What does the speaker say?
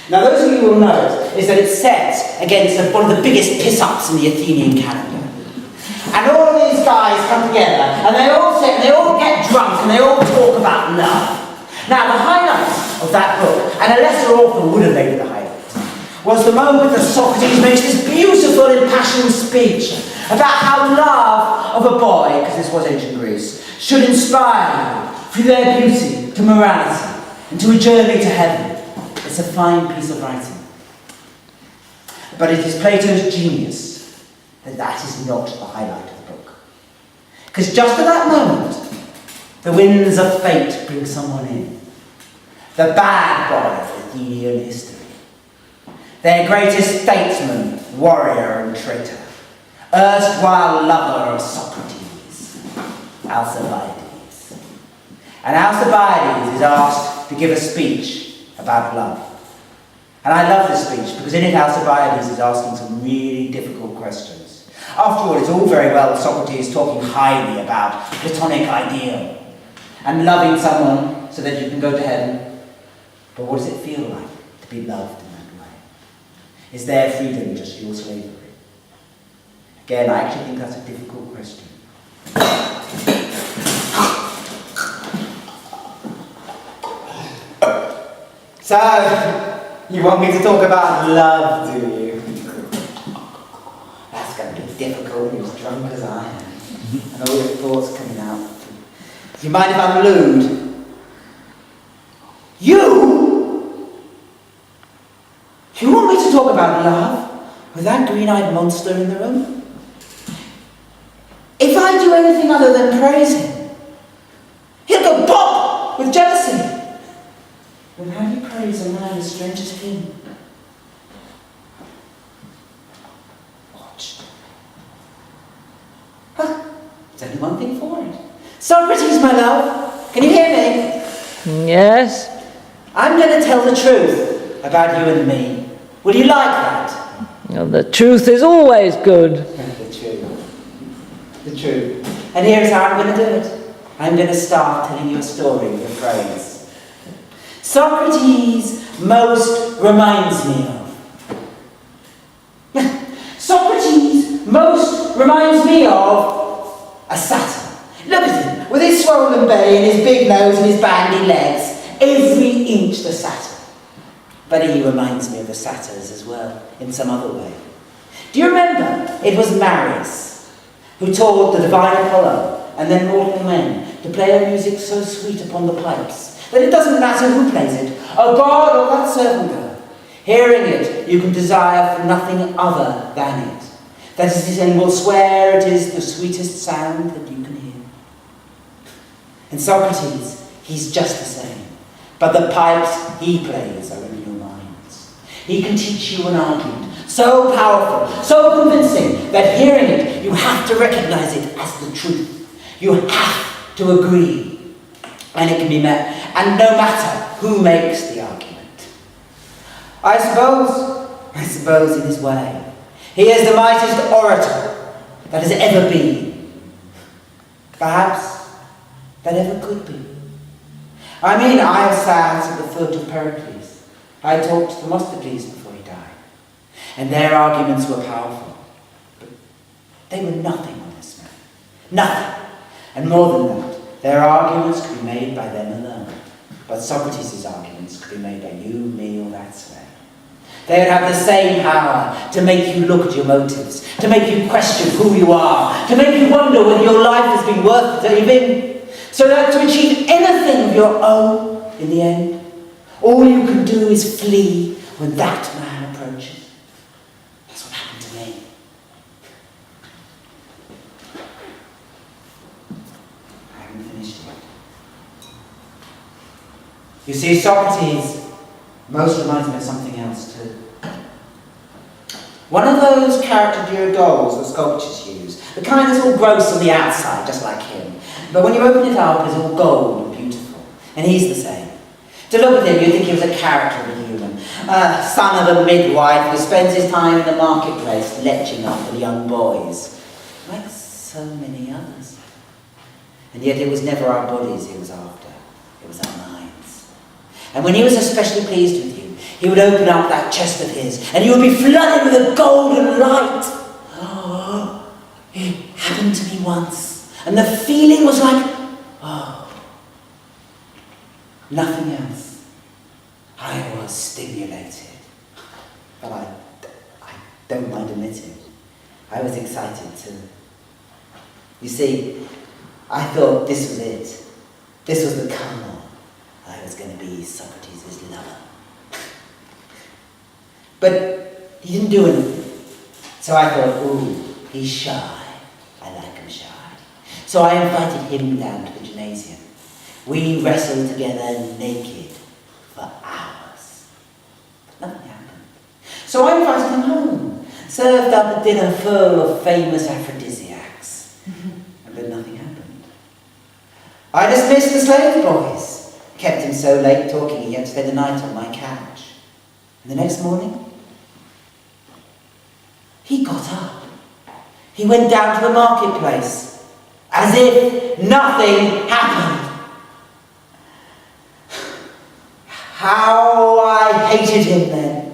Now those of you who will know it, is that it's set against one of the biggest piss-ups in the Athenian calendar. And all of these guys come together, and they all sit, and they all get drunk, and they all talk about love. Now the highlight of that book, and a lesser author would have made it the highlight, was the moment that Socrates makes this beautiful, impassioned speech about how love of a boy, because this was ancient Greece, should inspire you through their beauty to morality and to a journey to heaven. It's a fine piece of writing. But it is Plato's genius that is not the highlight of the book. Because just at that moment, the winds of fate bring someone in. The bad boy of Athenian history. Their greatest statesman, warrior and traitor. Erstwhile lover of Socrates, Alcibiades. And Alcibiades is asked to give a speech about love. And I love this speech because in it Alcibiades is asking some really difficult questions. After all, it's all very well Socrates talking highly about Platonic ideal and loving someone so that you can go to heaven. But what does it feel like to be loved in that way? Is their freedom just your slavery? Again, I actually think that's a difficult question. So, you want me to talk about love, do you? That's going to be difficult when you're as drunk as I am. And all your thoughts coming out. Do you mind if I'm lewd? You? You want me to talk about love with that green-eyed monster in the room? If I do anything other than praise him, he'll go pop with jealousy. Then how do you praise a man as strange as him? Watch. Huh? There's only one thing for it. Socrates, my love, can you hear me? Yes. I'm going to tell the truth about you and me. Will you like that? Well, the truth is always good. The truth. The truth. And here's how I'm going to do it. I'm going to start telling you a story with a phrase. Socrates most reminds me of. Socrates most reminds me of a satyr. Look at him, with his swollen belly and his big nose and his bandy legs. Every inch the satyr. But he reminds me of the satyrs as well, in some other way. Do you remember? It was Marius who taught the divine Apollo and then mortal men to play a music so sweet upon the pipes that it doesn't matter who plays it, a god or that servant girl. Hearing it, you can desire for nothing other than it. That is, and will swear it is the sweetest sound that you can hear. And Socrates, he's just the same. But the pipes he plays are in your minds. He can teach you an argument so powerful, so convincing, that hearing it, you have to recognize it as the truth. You have to agree. And it can be met, and no matter who makes the argument. I suppose in his way, he is the mightiest orator that has ever been. Perhaps that ever could be. I mean, I sat at the foot of Pericles. I talked to Themistocles before he died. And their arguments were powerful. But they were nothing on this man. Nothing. And more than that, their arguments could be made by them alone. But Socrates' arguments could be made by you, me, or that slave. They would have the same power to make you look at your motives, to make you question who you are, to make you wonder whether your life has been worth it to live in. So that to achieve anything of your own, in the end, all you can do is flee when that man approaches. That's what happened to me. I haven't finished yet. You see, Socrates most reminds me of something else too. One of those caricature dolls that sculptors use, the kind that's all gross on the outside, just like him. But when you open it up, it's all gold and beautiful. And he's the same. To look at him, you'd think he was a character of a human. Son of a midwife who spends his time in the marketplace leching after the young boys. Like so many others. And yet it was never our bodies he was after. It was our minds. And when he was especially pleased with you, he would open up that chest of his and he would be flooded with a golden light. Oh, it happened to me once, and the feeling was like, oh, nothing else. I was stimulated, but I don't mind admitting, I was excited too. You see, I thought this was it. This was the come on. I was going to be Socrates' lover. But he didn't do anything. So I thought, ooh, he's shy. I like him shy. So I invited him down to the gymnasium. We wrestled together naked for hours. But nothing happened. So I invited him home, served up a dinner full of famous aphrodisiacs. But nothing happened. I dismissed the slave boys, kept him so late talking he had to spend the night on my couch. And the next morning, he got up. He went down to the marketplace, as if nothing happened. How I hated him then.